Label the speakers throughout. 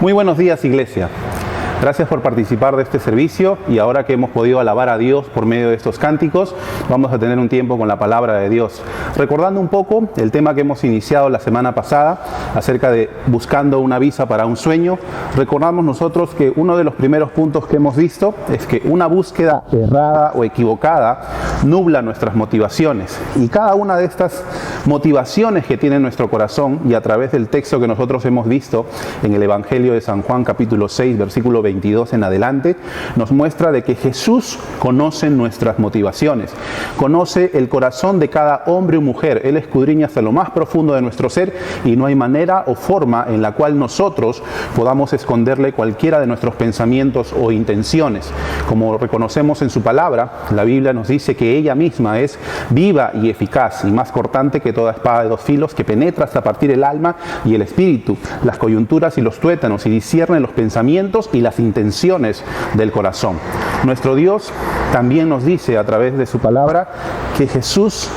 Speaker 1: Muy buenos días, iglesia. Gracias por participar de este servicio y ahora que hemos podido alabar a Dios por medio de estos cánticos, vamos a tener un tiempo con la palabra de Dios. Recordando un poco el tema que hemos iniciado la semana pasada acerca de buscando una visa para un sueño, recordamos nosotros que uno de los primeros puntos que hemos visto es que una búsqueda errada o equivocada nubla nuestras motivaciones, y cada una de estas motivaciones que tiene nuestro corazón, y a través del texto que nosotros hemos visto en el Evangelio de San Juan capítulo 6 versículo 22 en adelante, nos muestra de que Jesús conoce nuestras motivaciones, conoce el corazón de cada hombre o mujer. Él escudriña hasta lo más profundo de nuestro ser y no hay manera o forma en la cual nosotros podamos esconderle cualquiera de nuestros pensamientos o intenciones. Como reconocemos en su palabra, la Biblia nos dice que ella misma es viva y eficaz y más cortante que toda espada de dos filos, que penetra hasta partir el alma y el espíritu, las coyunturas y los tuétanos, y discierne los pensamientos y las intenciones del corazón. Nuestro Dios también nos dice a través de su palabra que Jesús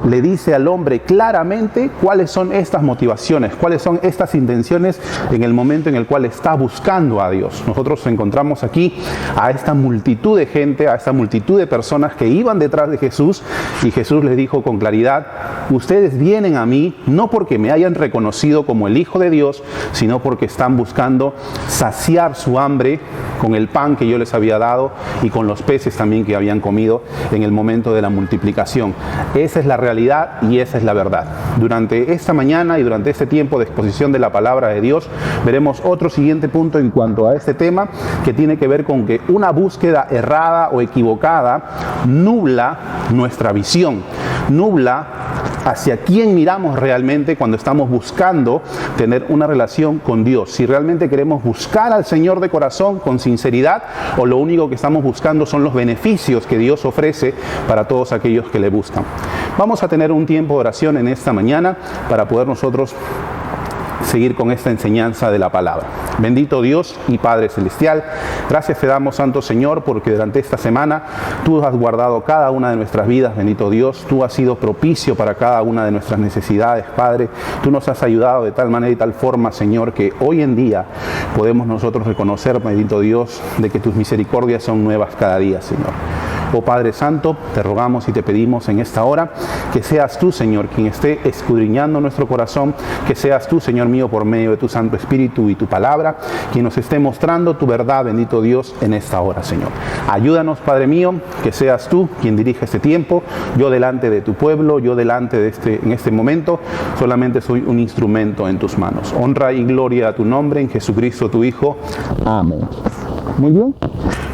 Speaker 1: le dice al hombre claramente cuáles son estas motivaciones, cuáles son estas intenciones en el momento en el cual está buscando a Dios. Nosotros encontramos aquí a esta multitud de gente, a esta multitud de personas que iban detrás de Jesús, y Jesús les dijo con claridad: ustedes vienen a mí no porque me hayan reconocido como el Hijo de Dios, sino porque están buscando saciar su hambre con el pan que yo les había dado y con los peces también que habían comido en el momento de la multiplicación. Esa es la realidad y esa es la verdad. Durante esta mañana y durante este tiempo de exposición de la palabra de Dios, veremos otro siguiente punto en cuanto a este tema, que tiene que ver con que una búsqueda errada o equivocada nubla nuestra visión, nubla hacia quién miramos realmente cuando estamos buscando tener una relación con Dios. Si realmente queremos buscar al Señor de corazón, con sinceridad, o lo único que estamos buscando son los beneficios que Dios ofrece para todos aquellos que le buscan. Vamos a tener un tiempo de oración en esta mañana para poder nosotros seguir con esta enseñanza de la palabra. Bendito Dios y Padre Celestial, gracias te damos, Santo Señor, porque durante esta semana tú has guardado cada una de nuestras vidas. Bendito Dios, tú has sido propicio para cada una de nuestras necesidades, Padre. Tú nos has ayudado de tal manera y tal forma, Señor, que hoy en día podemos nosotros reconocer, bendito Dios, de que tus misericordias son nuevas cada día, Señor. Oh Padre Santo, te rogamos y te pedimos en esta hora que seas tú, Señor, quien esté escudriñando nuestro corazón, que seas tú, Señor mío, por medio de tu Santo Espíritu y tu palabra, quien nos esté mostrando tu verdad, bendito Dios, en esta hora, Señor. Ayúdanos, Padre mío, que seas tú quien dirige este tiempo. Yo delante de tu pueblo, yo delante de en este momento, solamente soy un instrumento en tus manos. Honra y gloria a tu nombre, en Jesucristo tu Hijo. Amén. Muy bien.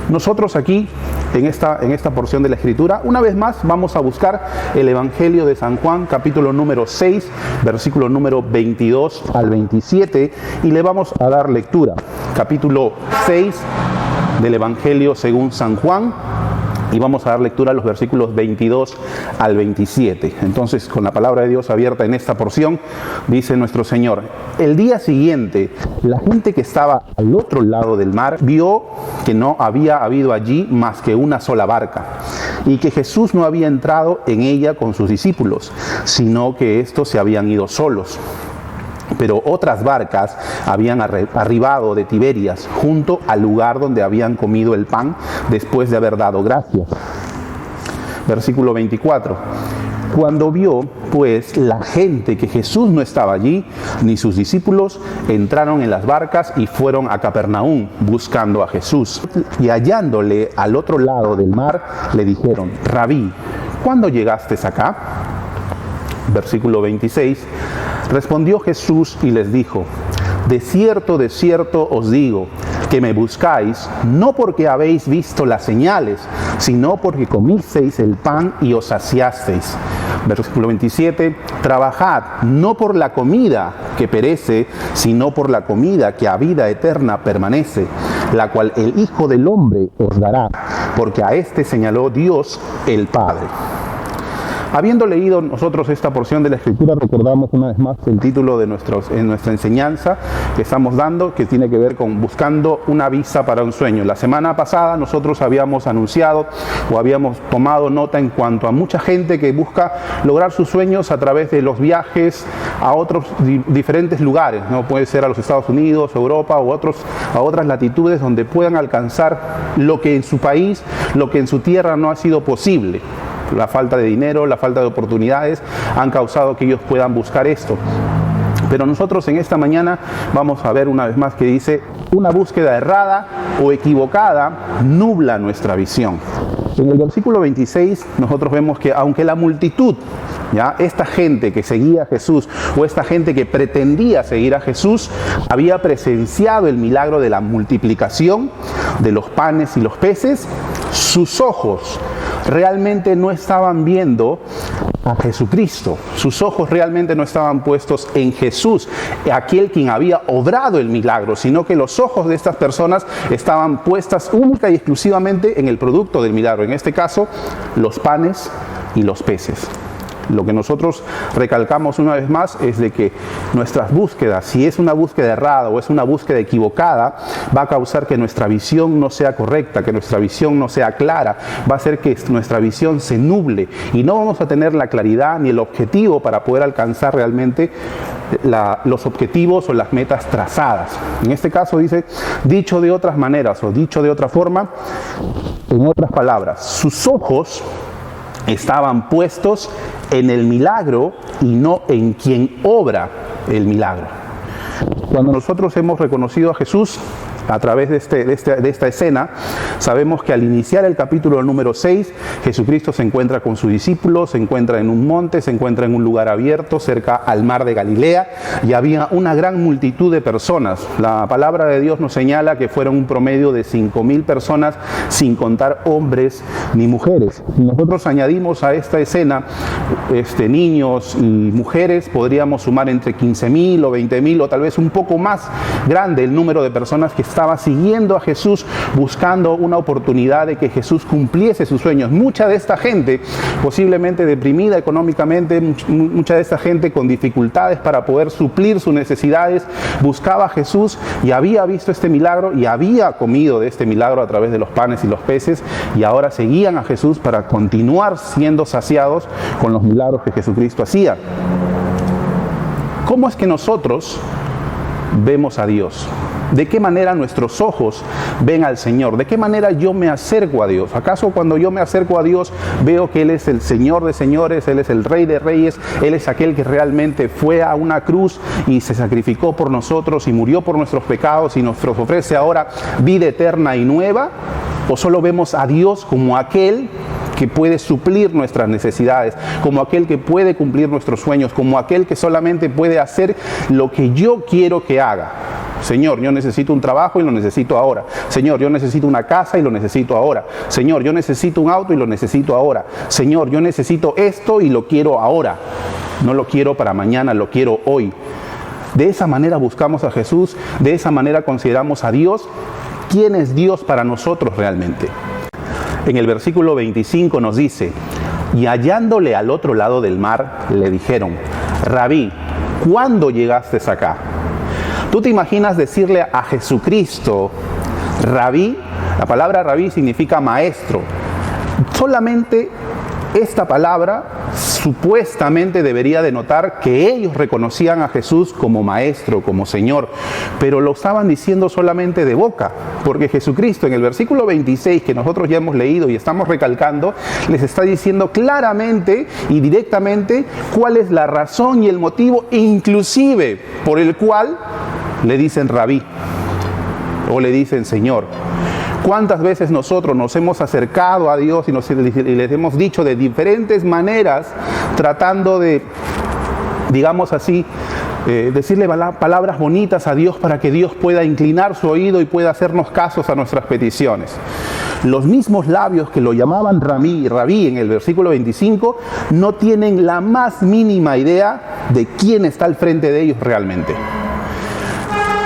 Speaker 1: Nosotros aquí, en esta porción de la Escritura, una vez más vamos a buscar el Evangelio de San Juan, capítulo número 6, versículo número 22 al 27, y le vamos a dar lectura. Capítulo 6 del Evangelio según San Juan, y vamos a dar lectura a los versículos 22 al 27. Entonces, con la palabra de Dios abierta en esta porción, dice nuestro Señor: el día siguiente, la gente que estaba al otro lado del mar vio que no había habido allí más que una sola barca, y que Jesús no había entrado en ella con sus discípulos, sino que estos se habían ido solos. Pero otras barcas habían arribado de Tiberias, junto al lugar donde habían comido el pan después de haber dado gracias. Versículo 24. Cuando vio, pues, la gente que Jesús no estaba allí, ni sus discípulos, entraron en las barcas y fueron a Capernaum buscando a Jesús. Y hallándole al otro lado del mar, le dijeron: Rabí, ¿cuándo llegaste acá? Versículo 26. Respondió Jesús y les dijo: de cierto os digo, que me buscáis, no porque habéis visto las señales, sino porque comisteis el pan y os saciasteis. Versículo 27, trabajad no por la comida que perece, sino por la comida que a vida eterna permanece, la cual el Hijo del Hombre os dará, porque a éste señaló Dios el Padre. Habiendo leído nosotros esta porción de la Escritura, recordamos una vez más el título de nuestra enseñanza que estamos dando, que tiene que ver con buscando una visa para un sueño. La semana pasada nosotros habíamos anunciado o habíamos tomado nota en cuanto a mucha gente que busca lograr sus sueños a través de los viajes a otros diferentes lugares, ¿no? Puede ser a los Estados Unidos, Europa o a otras latitudes donde puedan alcanzar lo que en su país, lo que en su tierra no ha sido posible. La falta de dinero, la falta de oportunidades han causado que ellos puedan buscar esto. Pero nosotros en esta mañana vamos a ver una vez más que dice: una búsqueda errada o equivocada nubla nuestra visión. En el versículo 26 nosotros vemos que aunque la multitud, ¿ya?, esta gente que seguía a Jesús o esta gente que pretendía seguir a Jesús, había presenciado el milagro de la multiplicación de los panes y los peces, sus ojos realmente no estaban viendo a Jesucristo. Sus ojos realmente no estaban puestos en Jesús, aquel quien había obrado el milagro, sino que los ojos de estas personas estaban puestas única y exclusivamente en el producto del milagro, en este caso, los panes y los peces. Lo que nosotros recalcamos una vez más es de que nuestras búsquedas, si es una búsqueda errada o es una búsqueda equivocada, va a causar que nuestra visión no sea correcta, que nuestra visión no sea clara, va a hacer que nuestra visión se nuble y no vamos a tener la claridad ni el objetivo para poder alcanzar realmente los objetivos o las metas trazadas. En este caso dice, dicho de otras maneras o dicho de otra forma, en otras palabras, sus ojos estaban puestos en el milagro y no en quien obra el milagro. Cuando nosotros hemos reconocido a Jesús a través de esta escena, sabemos que al iniciar el capítulo número 6, Jesucristo se encuentra con sus discípulos, se encuentra en un monte, se encuentra en un lugar abierto cerca al mar de Galilea y había una gran multitud de personas. La palabra de Dios nos señala que fueron un promedio de 5,000 personas, sin contar hombres ni mujeres. Si nosotros añadimos a esta escena niños y mujeres, podríamos sumar entre 15,000 o 20,000 o tal vez un poco más grande el número de personas que estaba siguiendo a Jesús, buscando una oportunidad de que Jesús cumpliese sus sueños. Mucha de esta gente posiblemente deprimida económicamente, mucha de esta gente con dificultades para poder suplir sus necesidades, buscaba a Jesús y había visto este milagro y había comido de este milagro a través de los panes y los peces, y ahora seguían a Jesús para continuar siendo saciados con los milagros que Jesucristo hacía. ¿Cómo es que nosotros vemos a Dios? ¿De qué manera nuestros ojos ven al Señor? ¿De qué manera yo me acerco a Dios? ¿Acaso cuando yo me acerco a Dios veo que Él es el Señor de señores, Él es el Rey de reyes, Él es aquel que realmente fue a una cruz y se sacrificó por nosotros y murió por nuestros pecados y nos ofrece ahora vida eterna y nueva? ¿O solo vemos a Dios como aquel que puede suplir nuestras necesidades, como aquel que puede cumplir nuestros sueños, como aquel que solamente puede hacer lo que yo quiero que haga? Señor, yo necesito un trabajo y lo necesito ahora. Señor, yo necesito una casa y lo necesito ahora. Señor, yo necesito un auto y lo necesito ahora. Señor, yo necesito esto y lo quiero ahora. No lo quiero para mañana, lo quiero hoy. De esa manera buscamos a Jesús, de esa manera consideramos a Dios. ¿Quién es Dios para nosotros realmente? En el versículo 25 nos dice: y hallándole al otro lado del mar, le dijeron: Rabí, ¿cuándo llegaste acá? ¿Tú te imaginas decirle a Jesucristo, Rabí? La palabra Rabí significa maestro. Solamente esta palabra supuestamente debería denotar que ellos reconocían a Jesús como maestro, como Señor, pero lo estaban diciendo solamente de boca, porque Jesucristo en el versículo 26 que nosotros ya hemos leído y estamos recalcando, les está diciendo claramente y directamente cuál es la razón y el motivo inclusive por el cual le dicen Rabí o le dicen Señor. ¿Cuántas veces nosotros nos hemos acercado a Dios y les hemos dicho de diferentes maneras, tratando de, digamos así, decirle palabras bonitas a Dios para que Dios pueda inclinar su oído y pueda hacernos casos a nuestras peticiones? Los mismos labios que lo llamaban Rabí en el versículo 25 no tienen la más mínima idea de quién está al frente de ellos realmente.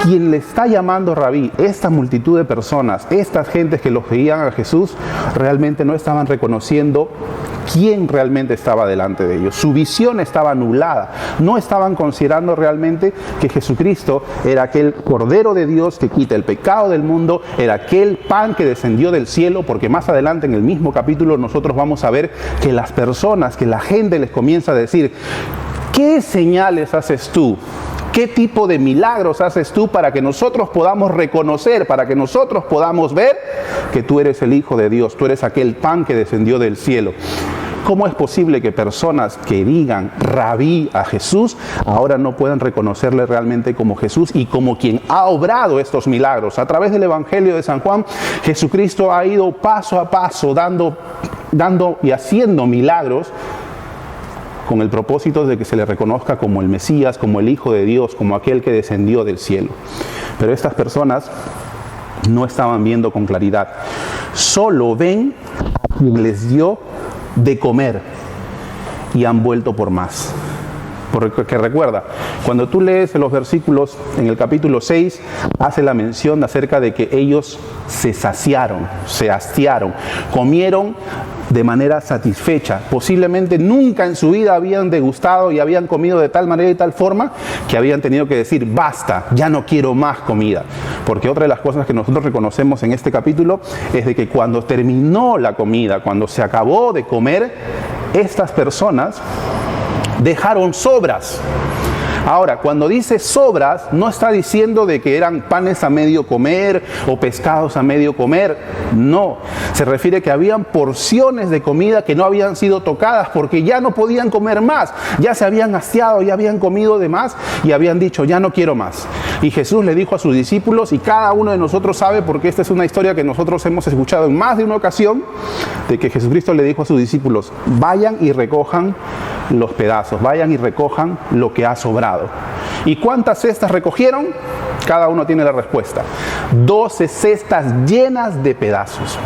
Speaker 1: quien le está llamando rabí, esta multitud de personas, estas gentes que los veían a Jesús, realmente no estaban reconociendo quién realmente estaba delante de ellos. Su visión estaba anulada. No estaban considerando realmente que Jesucristo era aquel Cordero de Dios que quita el pecado del mundo, era aquel pan que descendió del cielo, porque más adelante en el mismo capítulo nosotros vamos a ver que las personas, que la gente les comienza a decir: ¿qué señales haces tú? ¿Qué tipo de milagros haces tú para que nosotros podamos reconocer, para que nosotros podamos ver que tú eres el Hijo de Dios, tú eres aquel pan que descendió del cielo? ¿Cómo es posible que personas que digan rabí a Jesús ahora no puedan reconocerle realmente como Jesús y como quien ha obrado estos milagros? A través del Evangelio de San Juan, Jesucristo ha ido paso a paso dando y haciendo milagros con el propósito de que se le reconozca como el Mesías, como el Hijo de Dios, como aquel que descendió del cielo. Pero estas personas no estaban viendo con claridad. Solo ven a quien les dio de comer y han vuelto por más. Porque recuerda, cuando tú lees los versículos en el capítulo 6, hace la mención acerca de que ellos se saciaron, se hastiaron, comieron de manera satisfecha. Posiblemente nunca en su vida habían degustado y habían comido de tal manera y tal forma que habían tenido que decir: basta, ya no quiero más comida. Porque otra de las cosas que nosotros reconocemos en este capítulo es de que cuando terminó la comida, cuando se acabó de comer, estas personas dejaron sobras. Ahora, cuando dice sobras, no está diciendo de que eran panes a medio comer o pescados a medio comer. No, se refiere que habían porciones de comida que no habían sido tocadas porque ya no podían comer más. Ya se habían hastiado, ya habían comido de más y habían dicho: ya no quiero más. Y Jesús le dijo a sus discípulos, y cada uno de nosotros sabe, porque esta es una historia que nosotros hemos escuchado en más de una ocasión, de que Jesucristo le dijo a sus discípulos: vayan y recojan los pedazos, vayan y recojan lo que ha sobrado. ¿Y cuántas cestas recogieron? Cada uno tiene la respuesta: 12 cestas llenas de pedazos.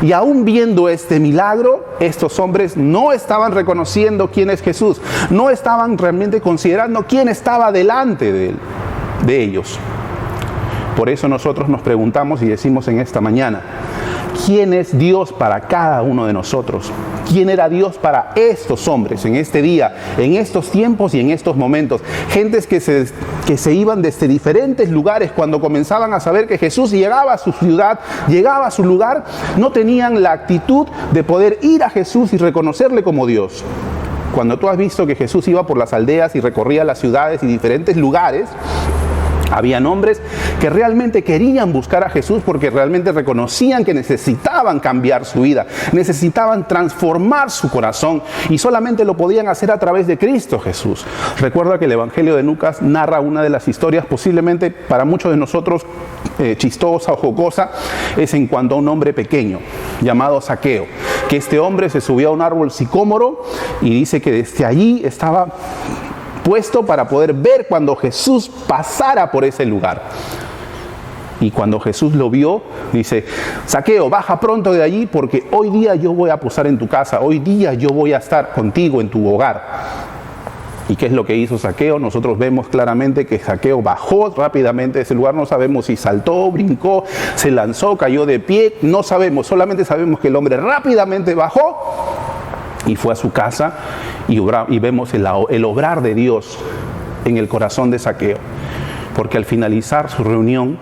Speaker 1: Y aún viendo este milagro, estos hombres no estaban reconociendo quién es Jesús, no estaban realmente considerando quién estaba delante de ellos. Por eso nosotros nos preguntamos y decimos en esta mañana: ¿quién es Dios para cada uno de nosotros? ¿Quién era Dios para estos hombres en este día, en estos tiempos y en estos momentos? Gentes que se iban desde diferentes lugares cuando comenzaban a saber que Jesús llegaba a su ciudad, llegaba a su lugar, no tenían la actitud de poder ir a Jesús y reconocerle como Dios. Cuando tú has visto que Jesús iba por las aldeas y recorría las ciudades y diferentes lugares, habían hombres que realmente querían buscar a Jesús porque realmente reconocían que necesitaban cambiar su vida, necesitaban transformar su corazón y solamente lo podían hacer a través de Cristo Jesús. Recuerda que el Evangelio de Lucas narra una de las historias posiblemente para muchos de nosotros chistosa o jocosa, es en cuanto a un hombre pequeño llamado Zaqueo, que este hombre se subió a un árbol sicómoro y dice que desde allí estaba puesto para poder ver cuando Jesús pasara por ese lugar. Y cuando Jesús lo vio, dice: Zaqueo, baja pronto de allí porque hoy día yo voy a posar en tu casa, hoy día yo voy a estar contigo en tu hogar. ¿Y qué es lo que hizo Zaqueo? Nosotros vemos claramente que Zaqueo bajó rápidamente de ese lugar. No sabemos si saltó, brincó, se lanzó, cayó de pie, no sabemos, solamente sabemos que el hombre rápidamente bajó y fue a su casa y vemos el obrar de Dios en el corazón de Zaqueo. Porque al finalizar su reunión,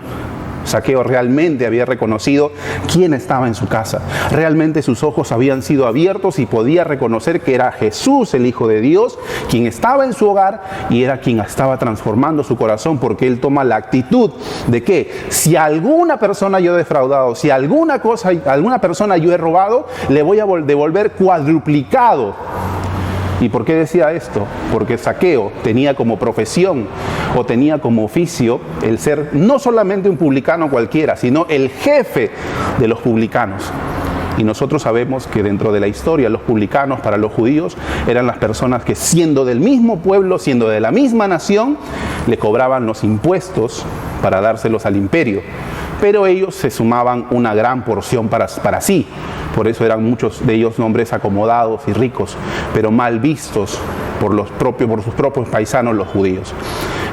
Speaker 1: Zaqueo realmente había reconocido quién estaba en su casa. Realmente sus ojos habían sido abiertos y podía reconocer que era Jesús, el Hijo de Dios, quien estaba en su hogar y era quien estaba transformando su corazón, porque él toma la actitud de que si a alguna persona yo he defraudado, si alguna persona yo he robado, le voy a devolver cuadruplicado. ¿Y por qué decía esto? Porque Zaqueo tenía como profesión o tenía como oficio el ser no solamente un publicano cualquiera, sino el jefe de los publicanos. Y nosotros sabemos que dentro de la historia los publicanos para los judíos eran las personas que, siendo del mismo pueblo, siendo de la misma nación, le cobraban los impuestos para dárselos al imperio. Pero ellos se sumaban una gran porción para sí. Por eso eran muchos de ellos hombres acomodados y ricos, pero mal vistos por sus propios paisanos, los judíos.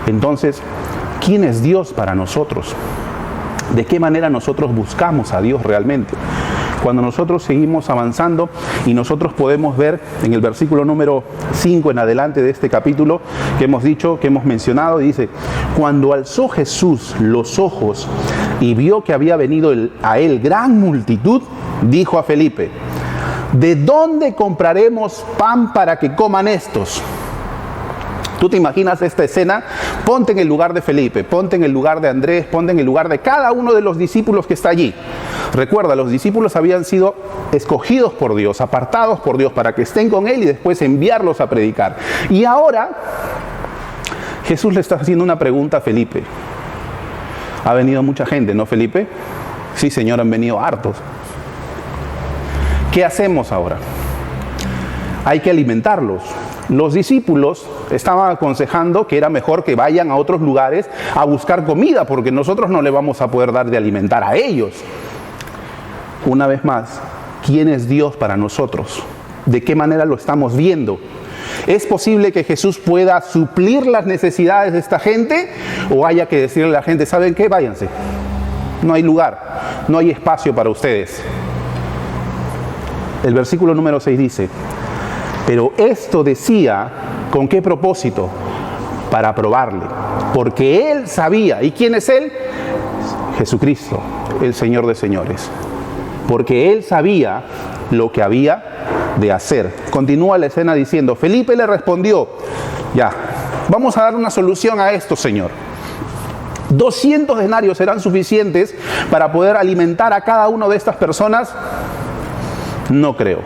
Speaker 1: Entonces, ¿Quién es Dios para nosotros? ¿De qué manera nosotros buscamos a Dios realmente? Cuando nosotros seguimos avanzando y nosotros podemos ver en el versículo número 5 en adelante de este capítulo que hemos dicho, que hemos mencionado, dice: cuando alzó Jesús los ojos y vio que había venido a él gran multitud, dijo a Felipe: ¿de dónde compraremos pan para que coman estos? ¿Tú te imaginas esta escena? Ponte en el lugar de Felipe, ponte en el lugar de Andrés, ponte en el lugar de cada uno de los discípulos que está allí. Recuerda, los discípulos habían sido escogidos por Dios, apartados por Dios para que estén con Él y después enviarlos a predicar. Y ahora Jesús le está haciendo una pregunta a Felipe. Ha venido mucha gente, ¿no, Felipe? Sí, Señor, han venido hartos. ¿Qué hacemos ahora? Hay que alimentarlos. Los discípulos estaban aconsejando que era mejor que vayan a otros lugares a buscar comida, porque nosotros no le vamos a poder dar de alimentar a ellos. Una vez más, ¿quién es Dios para nosotros? ¿De qué manera lo estamos viendo? ¿Es posible que Jesús pueda suplir las necesidades de esta gente? ¿O haya que decirle a la gente: ¿saben qué? Váyanse. No hay lugar, no hay espacio para ustedes. El versículo número 6 dice: pero esto decía, ¿con qué propósito? Para probarle. Porque él sabía. ¿Y quién es él? Jesucristo, el Señor de señores. Porque él sabía lo que había de hacer. Continúa la escena diciendo: Felipe le respondió: ya, vamos a dar una solución a esto, Señor. 200 denarios serán suficientes para poder alimentar a cada una de estas personas. No creo.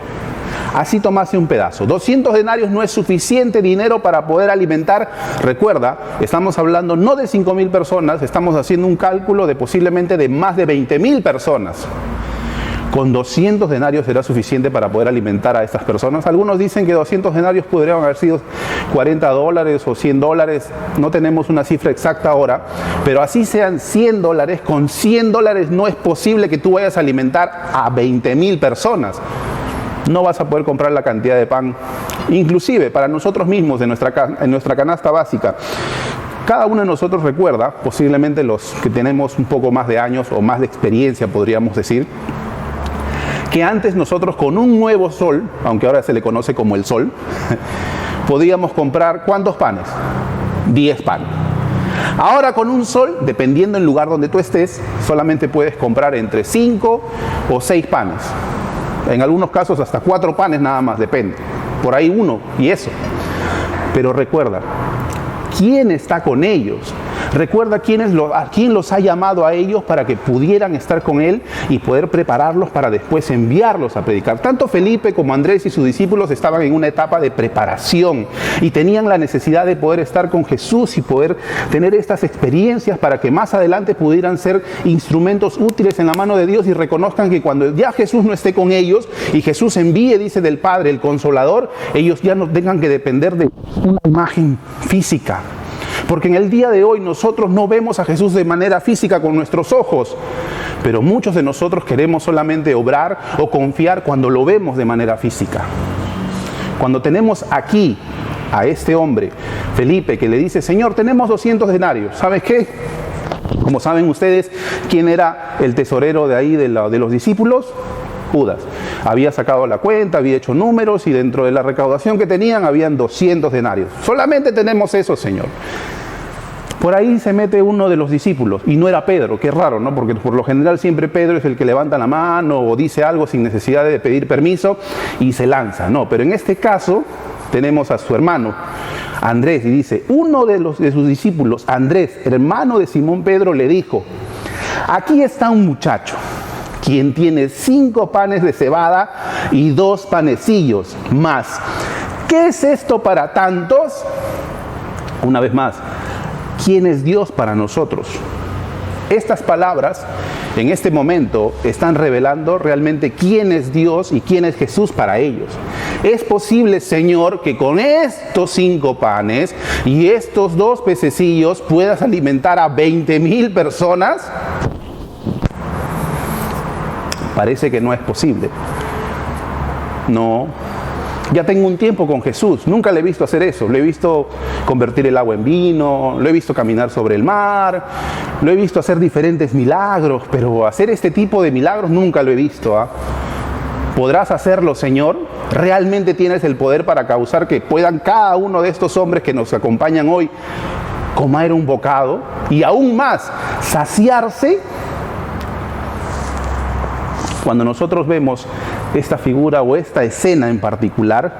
Speaker 1: Así tomase un pedazo. 200 denarios no es suficiente dinero para poder alimentar. Recuerda, estamos hablando no de 5.000 personas, estamos haciendo un cálculo de posiblemente de más de 20.000 personas. Con 200 denarios será suficiente para poder alimentar a estas personas. Algunos dicen que 200 denarios podrían haber sido $40 o $100. No tenemos una cifra exacta ahora, pero así sean $100, con $100 no es posible que tú vayas a alimentar a 20.000 personas. No vas a poder comprar la cantidad de pan, inclusive para nosotros mismos en nuestra canasta básica. Cada uno de nosotros recuerda, posiblemente los que tenemos un poco más de años o más de experiencia, podríamos decir, que antes nosotros con un nuevo sol, aunque ahora se le conoce como el sol, podíamos comprar ¿cuántos panes? 10 panes. Ahora con un sol, dependiendo del lugar donde tú estés, solamente puedes comprar entre 5 o 6 panes. En algunos casos hasta 4 panes nada más, depende. Por ahí uno y eso. Pero recuerda, ¿quién está con ellos? Recuerda a quién los ha llamado a ellos para que pudieran estar con él y poder prepararlos para después enviarlos a predicar. Tanto Felipe como Andrés y sus discípulos estaban en una etapa de preparación y tenían la necesidad de poder estar con Jesús y poder tener estas experiencias para que más adelante pudieran ser instrumentos útiles en la mano de Dios y reconozcan que cuando ya Jesús no esté con ellos y Jesús envíe, dice, del Padre, el Consolador, ellos ya no tengan que depender de una imagen física. Porque en el día de hoy nosotros no vemos a Jesús de manera física con nuestros ojos, pero muchos de nosotros queremos solamente obrar o confiar cuando lo vemos de manera física. Cuando tenemos aquí a este hombre, Felipe, que le dice: Señor, tenemos 200 denarios. ¿Sabes qué? Como saben ustedes, ¿quién era el tesorero de ahí de los discípulos? Judas. Había sacado la cuenta, había hecho números y dentro de la recaudación que tenían habían 200 denarios. Solamente tenemos eso, Señor. Por ahí se mete uno de los discípulos y no era Pedro, que es raro, ¿no? Porque por lo general siempre Pedro es el que levanta la mano o dice algo sin necesidad de pedir permiso y se lanza. No, pero en este caso tenemos a su hermano Andrés y dice: uno de sus discípulos, Andrés, hermano de Simón Pedro, le dijo: aquí está un muchacho quien tiene 5 panes de cebada y 2 panecillos más. ¿Qué es esto para tantos? Una vez más, ¿quién es Dios para nosotros? Estas palabras en este momento están revelando realmente quién es Dios y quién es Jesús para ellos. ¿Es posible, Señor, que con estos 5 panes y estos 2 pececillos puedas alimentar a 20.000 personas? Parece que no es posible. No, Ya tengo un tiempo con Jesús, nunca le he visto hacer eso. Lo he visto convertir el agua en vino, lo he visto caminar sobre el mar, lo he visto hacer diferentes milagros, pero hacer este tipo de milagros nunca lo he visto. ¿Podrás hacerlo, Señor? ¿Realmente tienes el poder para causar que puedan cada uno de estos hombres que nos acompañan hoy comer un bocado y aún más saciarse? Cuando nosotros vemos esta figura o esta escena en particular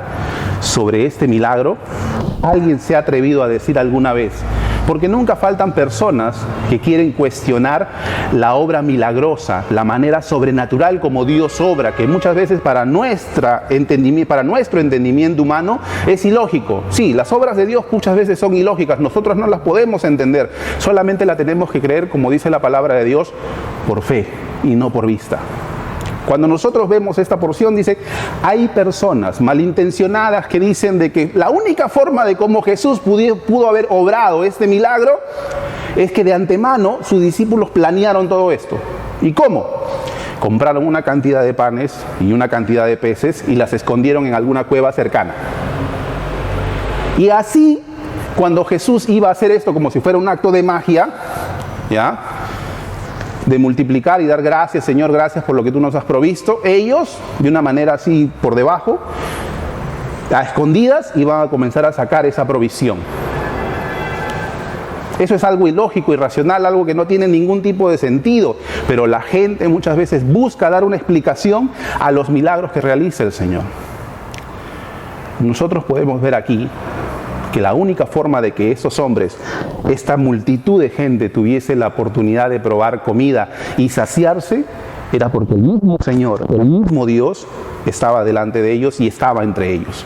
Speaker 1: sobre este milagro, alguien se ha atrevido a decir alguna vez, porque nunca faltan personas que quieren cuestionar la obra milagrosa, la manera sobrenatural como Dios obra, que muchas veces para nuestro entendimiento humano es ilógico. Sí, las obras de Dios muchas veces son ilógicas, nosotros no las podemos entender, solamente la tenemos que creer, como dice la palabra de Dios, por fe y no por vista. Cuando nosotros vemos esta porción, dice, hay personas malintencionadas que dicen de que la única forma de cómo Jesús pudo haber obrado este milagro es que de antemano sus discípulos planearon todo esto. ¿Y cómo? Compraron una cantidad de panes y una cantidad de peces y las escondieron en alguna cueva cercana. Y así, cuando Jesús iba a hacer esto como si fuera un acto de magia, ¿ya?, de multiplicar y dar gracias, Señor, gracias por lo que tú nos has provisto, ellos, de una manera así por debajo, a escondidas, iban a comenzar a sacar esa provisión. Eso es algo ilógico, irracional, algo que no tiene ningún tipo de sentido, pero la gente muchas veces busca dar una explicación a los milagros que realiza el Señor. Nosotros podemos ver aquí que la única forma de que estos hombres, esta multitud de gente tuviese la oportunidad de probar comida y saciarse, era porque el mismo Señor, el mismo Dios, estaba delante de ellos y estaba entre ellos.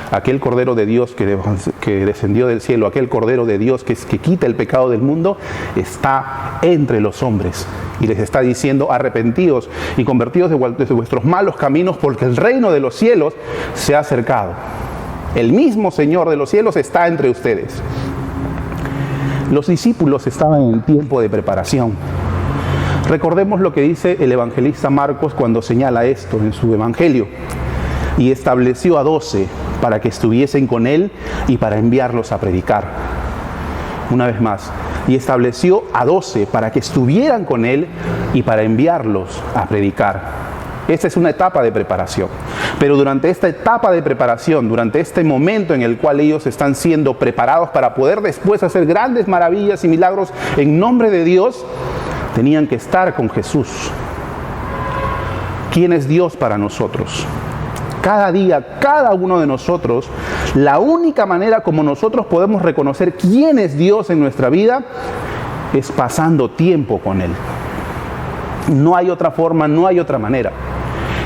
Speaker 1: Aquel Cordero de Dios que descendió del cielo, aquel Cordero de Dios que quita el pecado del mundo, está entre los hombres y les está diciendo, arrepentíos y convertidos de vuestros malos caminos, porque el reino de los cielos se ha acercado. El mismo Señor de los cielos está entre ustedes. Los discípulos estaban en tiempo de preparación. Recordemos lo que dice el evangelista Marcos cuando señala esto en su evangelio. Y estableció a 12 para que estuviesen con él y para enviarlos a predicar. Una vez más, y estableció a 12 para que estuvieran con él y para enviarlos a predicar. Esta es una etapa de preparación. Pero durante esta etapa de preparación, durante este momento en el cual ellos están siendo preparados para poder después hacer grandes maravillas y milagros en nombre de Dios, tenían que estar con Jesús. ¿Quién es Dios para nosotros? Cada día, cada uno de nosotros, la única manera como nosotros podemos reconocer quién es Dios en nuestra vida es pasando tiempo con Él. No hay otra forma, no hay otra manera.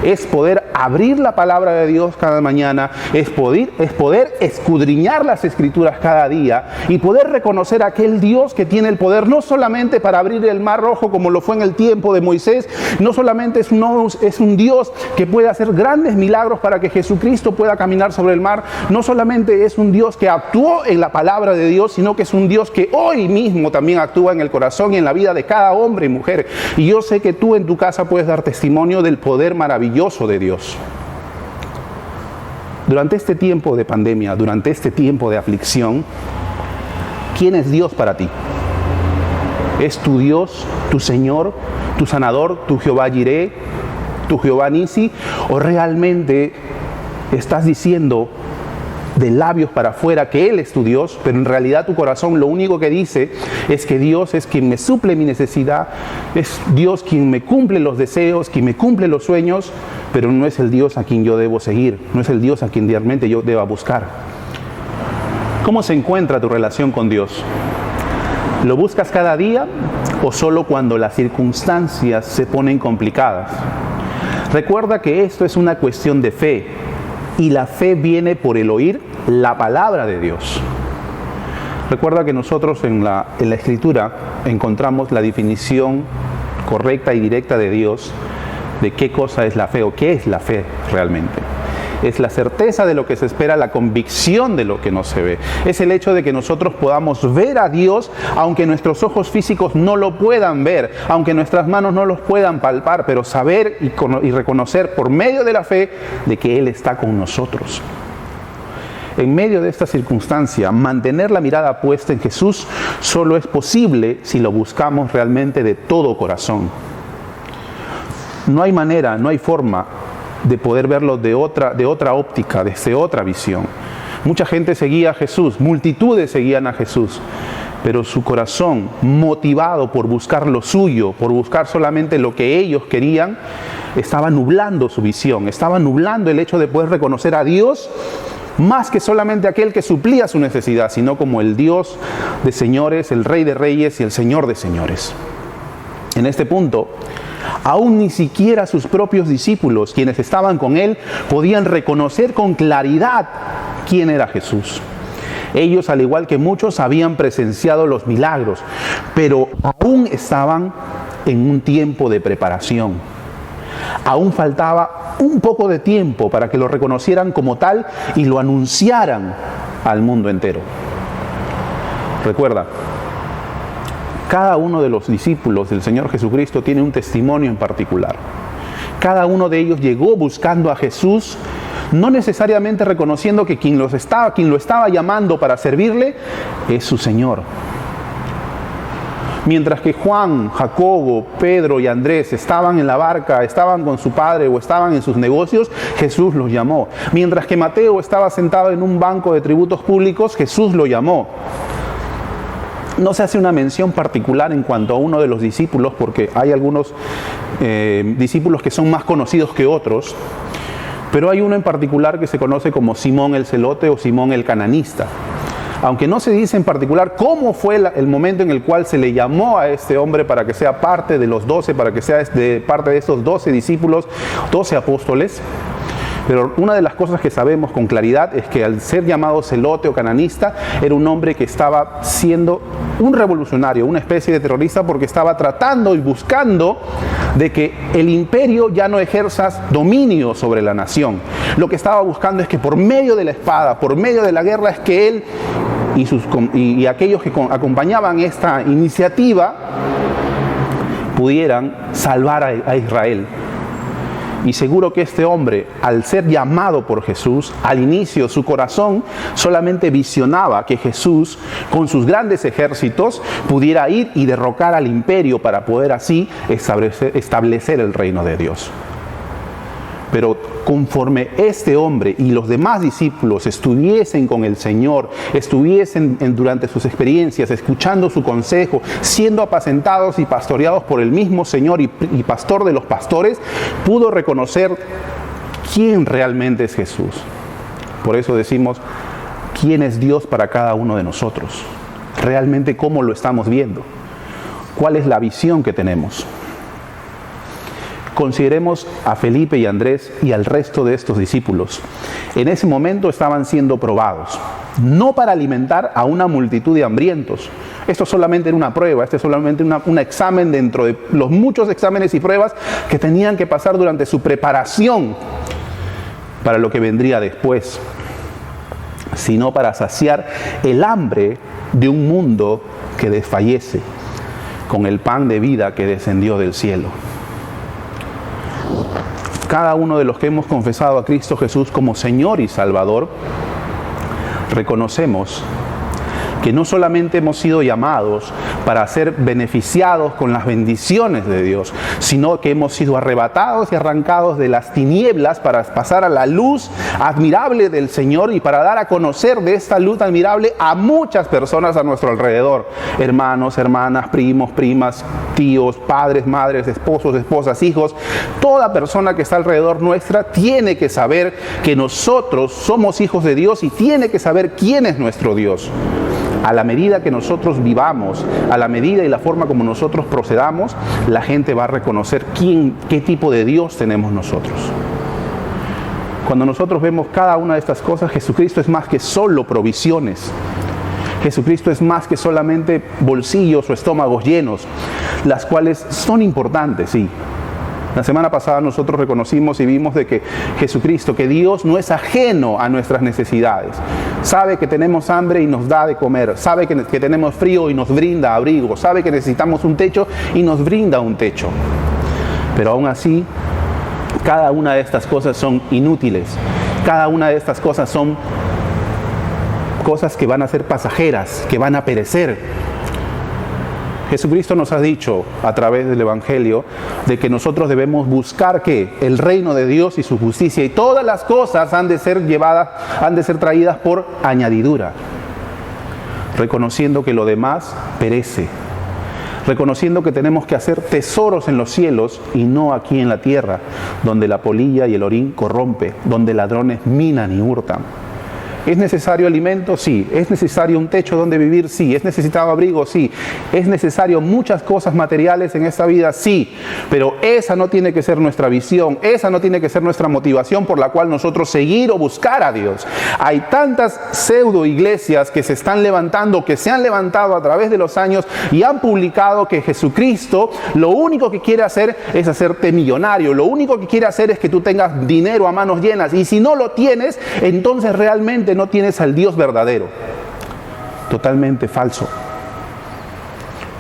Speaker 1: Es poder abrir la palabra de Dios cada mañana, es poder escudriñar las Escrituras cada día y poder reconocer a aquel Dios que tiene el poder no solamente para abrir el mar rojo como lo fue en el tiempo de Moisés, no solamente es un Dios que puede hacer grandes milagros para que Jesucristo pueda caminar sobre el mar, no solamente es un Dios que actuó en la palabra de Dios, sino que es un Dios que hoy mismo también actúa en el corazón y en la vida de cada hombre y mujer. Y yo sé que tú en tu casa puedes dar testimonio del poder maravilloso de Dios. Durante este tiempo de pandemia, durante este tiempo de aflicción, ¿quién es Dios para ti? ¿Es tu Dios, tu Señor, tu sanador, tu Jehová Jireh, tu Jehová Nisi? ¿O realmente estás diciendo de labios para afuera que Él es tu Dios, pero en realidad tu corazón lo único que dice es que Dios es quien me suple mi necesidad, es Dios quien me cumple los deseos, quien me cumple los sueños, pero no es el Dios a quien yo debo seguir, no es el Dios a quien realmente yo deba buscar? ¿Cómo se encuentra tu relación con Dios? ¿Lo buscas cada día o solo cuando las circunstancias se ponen complicadas? Recuerda que esto es una cuestión de fe. Y la fe viene por el oír la palabra de Dios. Recuerda que nosotros en la Escritura encontramos la definición correcta y directa de Dios de qué cosa es la fe o qué es la fe realmente. Es la certeza de lo que se espera, la convicción de lo que no se ve. Es el hecho de que nosotros podamos ver a Dios, aunque nuestros ojos físicos no lo puedan ver, aunque nuestras manos no los puedan palpar, pero saber y reconocer por medio de la fe de que Él está con nosotros. En medio de esta circunstancia, mantener la mirada puesta en Jesús solo es posible si lo buscamos realmente de todo corazón. No hay manera, no hay forma de poder verlo de otra óptica, desde otra visión. Mucha gente seguía a Jesús, multitudes seguían a Jesús, pero su corazón, motivado por buscar lo suyo, por buscar solamente lo que ellos querían, estaba nublando su visión, estaba nublando el hecho de poder reconocer a Dios más que solamente aquel que suplía su necesidad, sino como el Dios de señores, el Rey de reyes y el Señor de señores. En este punto, aún ni siquiera sus propios discípulos, quienes estaban con Él, podían reconocer con claridad quién era Jesús. Ellos, al igual que muchos, habían presenciado los milagros, pero aún estaban en un tiempo de preparación. Aún faltaba un poco de tiempo para que lo reconocieran como tal y lo anunciaran al mundo entero. Recuerda, cada uno de los discípulos del Señor Jesucristo tiene un testimonio en particular. Cada uno de ellos llegó buscando a Jesús, no necesariamente reconociendo que quien lo estaba llamando para servirle es su Señor. Mientras que Juan, Jacobo, Pedro y Andrés estaban en la barca, estaban con su padre o estaban en sus negocios, Jesús los llamó. Mientras que Mateo estaba sentado en un banco de tributos públicos, Jesús lo llamó. No se hace una mención particular en cuanto a uno de los discípulos, porque hay algunos discípulos que son más conocidos que otros, pero hay uno en particular que se conoce como Simón el Celote o Simón el Cananista. Aunque no se dice en particular cómo fue el momento en el cual se le llamó a este hombre para que sea parte de los 12, para que sea parte de estos 12 discípulos, 12 apóstoles. Pero una de las cosas que sabemos con claridad es que al ser llamado celote o cananista, era un hombre que estaba siendo un revolucionario, una especie de terrorista, porque estaba tratando y buscando de que el imperio ya no ejerza dominio sobre la nación. Lo que estaba buscando es que por medio de la espada, por medio de la guerra, es que él y aquellos que acompañaban esta iniciativa pudieran salvar a Israel. Y seguro que este hombre, al ser llamado por Jesús, al inicio su corazón solamente visionaba que Jesús, con sus grandes ejércitos, pudiera ir y derrocar al imperio para poder así establecer el reino de Dios. Pero conforme este hombre y los demás discípulos estuviesen con el Señor, estuviesen durante sus experiencias, escuchando su consejo, siendo apacentados y pastoreados por el mismo Señor y pastor de los pastores, pudo reconocer quién realmente es Jesús. Por eso decimos, ¿quién es Dios para cada uno de nosotros? Realmente, ¿cómo lo estamos viendo? ¿Cuál es la visión que tenemos? Consideremos a Felipe y Andrés y al resto de estos discípulos. En ese momento estaban siendo probados, no para alimentar a una multitud de hambrientos. Esto solamente era una prueba, este es solamente un examen dentro de los muchos exámenes y pruebas que tenían que pasar durante su preparación para lo que vendría después, sino para saciar el hambre de un mundo que desfallece con el pan de vida que descendió del cielo. Cada uno de los que hemos confesado a Cristo Jesús como Señor y Salvador, reconocemos que no solamente hemos sido llamados para ser beneficiados con las bendiciones de Dios, sino que hemos sido arrebatados y arrancados de las tinieblas para pasar a la luz admirable del Señor y para dar a conocer de esta luz admirable a muchas personas a nuestro alrededor. Hermanos, hermanas, primos, primas, tíos, padres, madres, esposos, esposas, hijos. Toda persona que está alrededor nuestra tiene que saber que nosotros somos hijos de Dios y tiene que saber quién es nuestro Dios. A la medida que nosotros vivamos, a la medida y la forma como nosotros procedamos, la gente va a reconocer qué tipo de Dios tenemos nosotros. Cuando nosotros vemos cada una de estas cosas, Jesucristo es más que solo provisiones. Jesucristo es más que solamente bolsillos o estómagos llenos, las cuales son importantes, sí, La semana pasada nosotros reconocimos y vimos de que Jesucristo, que Dios no es ajeno a nuestras necesidades. Sabe que tenemos hambre y nos da de comer. Sabe que tenemos frío y nos brinda abrigo. Sabe que necesitamos un techo y nos brinda un techo. Pero aún así, cada una de estas cosas son inútiles. Cada una de estas cosas son cosas que van a ser pasajeras, que van a perecer. Jesucristo nos ha dicho a través del Evangelio de que nosotros debemos buscar ¿qué? El reino de Dios y su justicia, y todas las cosas han de ser traídas por añadidura, reconociendo que lo demás perece, reconociendo que tenemos que hacer tesoros en los cielos y no aquí en la tierra, donde la polilla y el orín corrompe, donde ladrones minan y hurtan. ¿Es necesario alimento? Sí. ¿Es necesario un techo donde vivir? Sí. ¿Es necesario abrigo? Sí. ¿Es necesario muchas cosas materiales en esta vida? Sí. Pero esa no tiene que ser nuestra visión, esa no tiene que ser nuestra motivación por la cual nosotros seguir o buscar a Dios. Hay tantas pseudo iglesias que se están levantando, que se han levantado a través de los años y han publicado que Jesucristo lo único que quiere hacer es hacerte millonario, lo único que quiere hacer es que tú tengas dinero a manos llenas, y si no lo tienes, entonces realmente no tienes al Dios verdadero. Totalmente falso.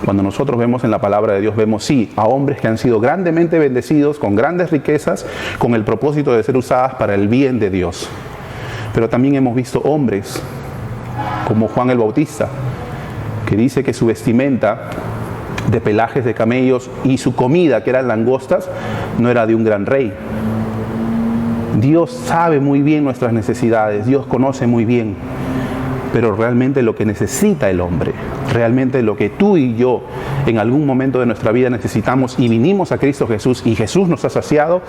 Speaker 1: Cuando nosotros vemos en la palabra de Dios, vemos sí a hombres que han sido grandemente bendecidos, con grandes riquezas, con el propósito de ser usadas para el bien de Dios. Pero también hemos visto hombres como Juan el Bautista, que dice que su vestimenta de pelajes de camellos y su comida, que eran langostas, no era de un gran rey. Dios sabe muy bien nuestras necesidades, Dios conoce muy bien, pero realmente lo que necesita el hombre, realmente lo que tú y yo en algún momento de nuestra vida necesitamos y vinimos a Cristo Jesús y Jesús nos ha saciado,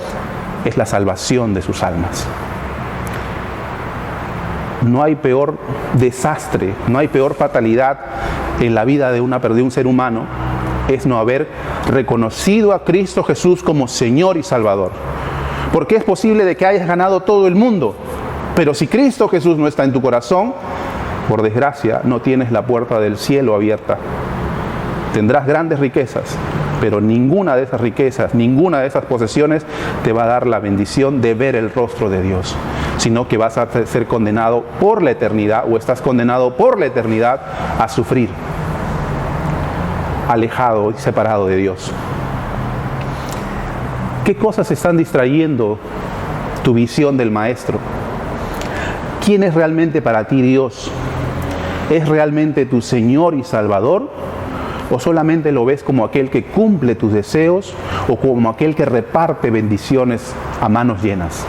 Speaker 1: es la salvación de sus almas. No hay peor desastre, no hay peor fatalidad en la vida de un ser humano, es no haber reconocido a Cristo Jesús como Señor y Salvador. Porque es posible de que hayas ganado todo el mundo, pero si Cristo Jesús no está en tu corazón, por desgracia, no tienes la puerta del cielo abierta. Tendrás grandes riquezas, pero ninguna de esas riquezas, ninguna de esas posesiones te va a dar la bendición de ver el rostro de Dios, sino que vas a ser condenado por la eternidad, o estás condenado por la eternidad a sufrir, alejado y separado de Dios. ¿Qué cosas están distrayendo tu visión del Maestro? ¿Quién es realmente para ti Dios? ¿Es realmente tu Señor y Salvador? ¿O solamente lo ves como aquel que cumple tus deseos o como aquel que reparte bendiciones a manos llenas?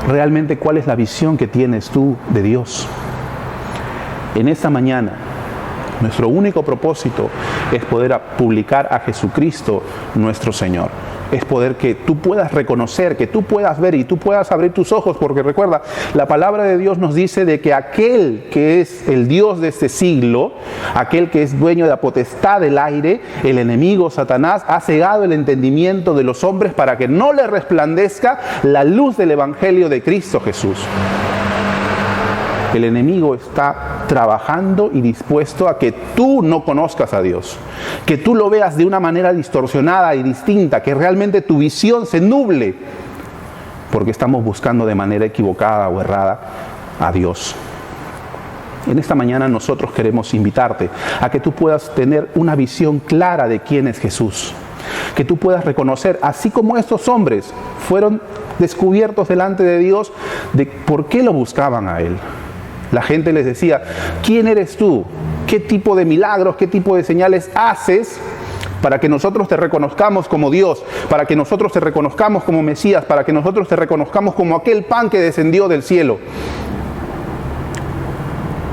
Speaker 1: ¿Realmente cuál es la visión que tienes tú de Dios? En esta mañana, nuestro único propósito es poder publicar a Jesucristo nuestro Señor. Es poder que tú puedas reconocer, que tú puedas ver y tú puedas abrir tus ojos, porque recuerda, la palabra de Dios nos dice de que aquel que es el Dios de este siglo, aquel que es dueño de la potestad del aire, el enemigo Satanás, ha cegado el entendimiento de los hombres para que no le resplandezca la luz del Evangelio de Cristo Jesús. El enemigo está trabajando y dispuesto a que tú no conozcas a Dios, que tú lo veas de una manera distorsionada y distinta, que realmente tu visión se nuble, porque estamos buscando de manera equivocada o errada a Dios. En esta mañana nosotros queremos invitarte a que tú puedas tener una visión clara de quién es Jesús, que tú puedas reconocer, así como estos hombres fueron descubiertos delante de Dios, de por qué lo buscaban a Él. La gente les decía, ¿quién eres tú? ¿Qué tipo de milagros, qué tipo de señales haces para que nosotros te reconozcamos como Dios, para que nosotros te reconozcamos como Mesías, para que nosotros te reconozcamos como aquel pan que descendió del cielo?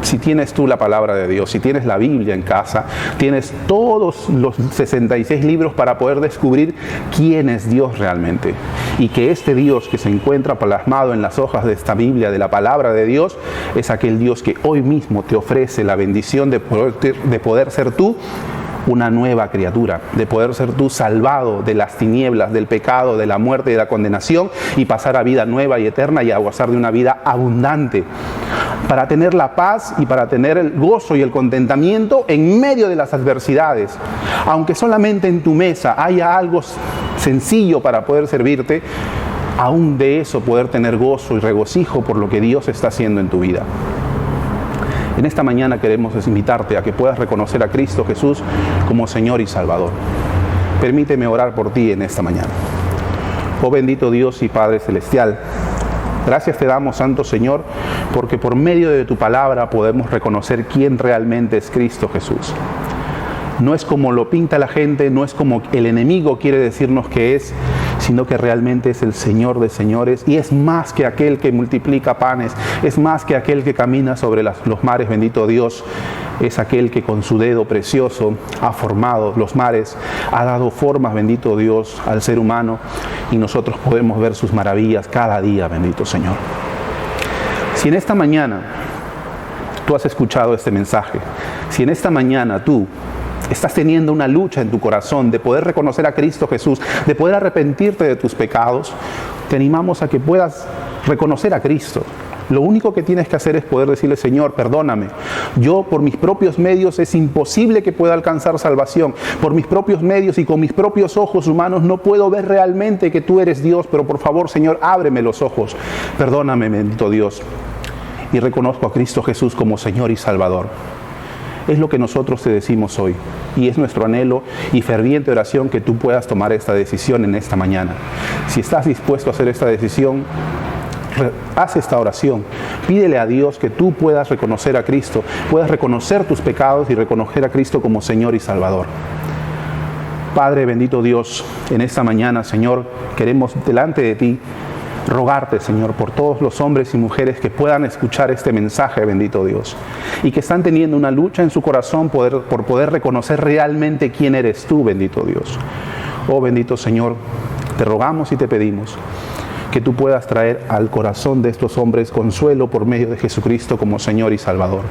Speaker 1: Si tienes tú la palabra de Dios, si tienes la Biblia en casa, tienes todos los 66 libros para poder descubrir quién es Dios realmente. Y que este Dios que se encuentra plasmado en las hojas de esta Biblia, de la palabra de Dios, es aquel Dios que hoy mismo te ofrece la bendición de poder ser tú una nueva criatura, de poder ser tú salvado de las tinieblas, del pecado, de la muerte y de la condenación, y pasar a vida nueva y eterna y a gozar de una vida abundante. para tener la paz y para tener el gozo y el contentamiento en medio de las adversidades. Aunque solamente en tu mesa haya algo sencillo para poder servirte, aún de eso poder tener gozo y regocijo por lo que Dios está haciendo en tu vida. En esta mañana queremos invitarte a que puedas reconocer a Cristo Jesús como Señor y Salvador. Permíteme orar por ti en esta mañana. Oh bendito Dios y Padre Celestial, gracias te damos, Santo Señor, porque por medio de tu palabra podemos reconocer quién realmente es Cristo Jesús. No es como lo pinta la gente, no es como el enemigo quiere decirnos que es, sino que realmente es el Señor de señores y es más que aquel que multiplica panes, es más que aquel que camina sobre los mares, bendito Dios. Es aquel que con su dedo precioso ha formado los mares, ha dado formas, bendito Dios, al ser humano, y nosotros podemos ver sus maravillas cada día, bendito Señor. Si en esta mañana tú has escuchado este mensaje, si en esta mañana tú estás teniendo una lucha en tu corazón de poder reconocer a Cristo Jesús, de poder arrepentirte de tus pecados, te animamos a que puedas reconocer a Cristo. Lo único que tienes que hacer es poder decirle: Señor, perdóname. Yo por mis propios medios es imposible que pueda alcanzar salvación. Por mis propios medios y con mis propios ojos humanos no puedo ver realmente que tú eres Dios, pero por favor, Señor, ábreme los ojos. Perdóname, bendito Dios. Y reconozco a Cristo Jesús como Señor y Salvador. Es lo que nosotros te decimos hoy, y es nuestro anhelo y ferviente oración que tú puedas tomar esta decisión en esta mañana. Si estás dispuesto a hacer esta decisión, haz esta oración. Pídele a Dios que tú puedas reconocer a Cristo, puedas reconocer tus pecados y reconocer a Cristo como Señor y Salvador. Padre bendito Dios, en esta mañana, Señor, queremos delante de ti rogarte, Señor, por todos los hombres y mujeres que puedan escuchar este mensaje, bendito Dios, y que están teniendo una lucha en su corazón por poder reconocer realmente quién eres tú, bendito Dios. Oh bendito Señor, te rogamos y te pedimos que tú puedas traer al corazón de estos hombres consuelo por medio de Jesucristo como Señor y Salvador.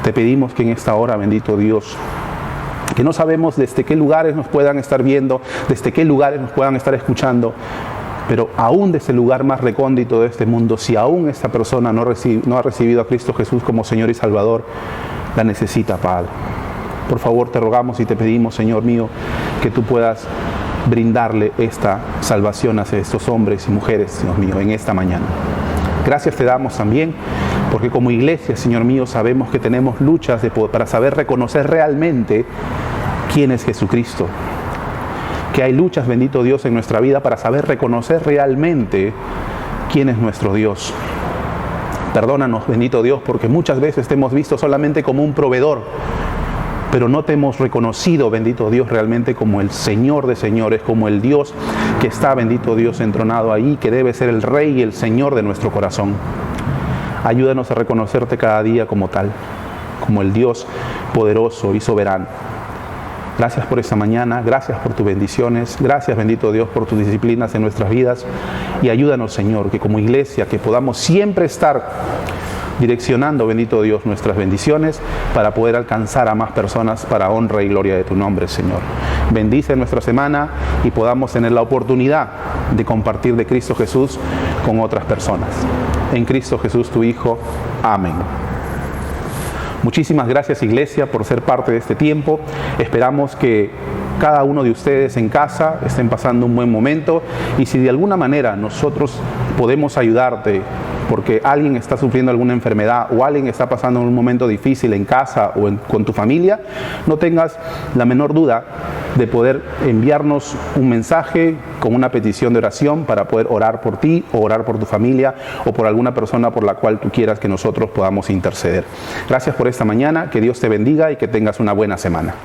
Speaker 1: Te pedimos que en esta hora, bendito Dios, que no sabemos desde qué lugares nos puedan estar viendo, desde qué lugares nos puedan estar escuchando, pero aún desde el lugar más recóndito de este mundo, si aún esta persona no ha recibido a Cristo Jesús como Señor y Salvador, la necesita, Padre. Por favor, te rogamos y te pedimos, Señor mío, que tú puedas brindarle esta salvación hacia estos hombres y mujeres, Señor mío, en esta mañana. Gracias te damos también, porque como iglesia, Señor mío, sabemos que tenemos luchas para saber reconocer realmente quién es Jesucristo. Que hay luchas, bendito Dios, en nuestra vida para saber reconocer realmente quién es nuestro Dios. Perdónanos, bendito Dios, porque muchas veces te hemos visto solamente como un proveedor, pero no te hemos reconocido, bendito Dios, realmente como el Señor de señores, como el Dios que está, bendito Dios, entronado ahí, que debe ser el Rey y el Señor de nuestro corazón. Ayúdanos a reconocerte cada día como tal, como el Dios poderoso y soberano. Gracias por esta mañana, gracias por tus bendiciones, gracias, bendito Dios, por tus disciplinas en nuestras vidas, y ayúdanos, Señor, que como iglesia, que podamos siempre estar direccionando, bendito Dios, nuestras bendiciones para poder alcanzar a más personas para honra y gloria de tu nombre, Señor. Bendice nuestra semana y podamos tener la oportunidad de compartir de Cristo Jesús con otras personas. En Cristo Jesús, tu Hijo. Amén. Muchísimas gracias, iglesia, por ser parte de este tiempo. Esperamos que cada uno de ustedes en casa estén pasando un buen momento, y si de alguna manera nosotros podemos ayudarte porque alguien está sufriendo alguna enfermedad o alguien está pasando un momento difícil en casa o con tu familia, no tengas la menor duda de poder enviarnos un mensaje con una petición de oración para poder orar por ti o orar por tu familia o por alguna persona por la cual tú quieras que nosotros podamos interceder. Gracias por esta mañana, que Dios te bendiga y que tengas una buena semana.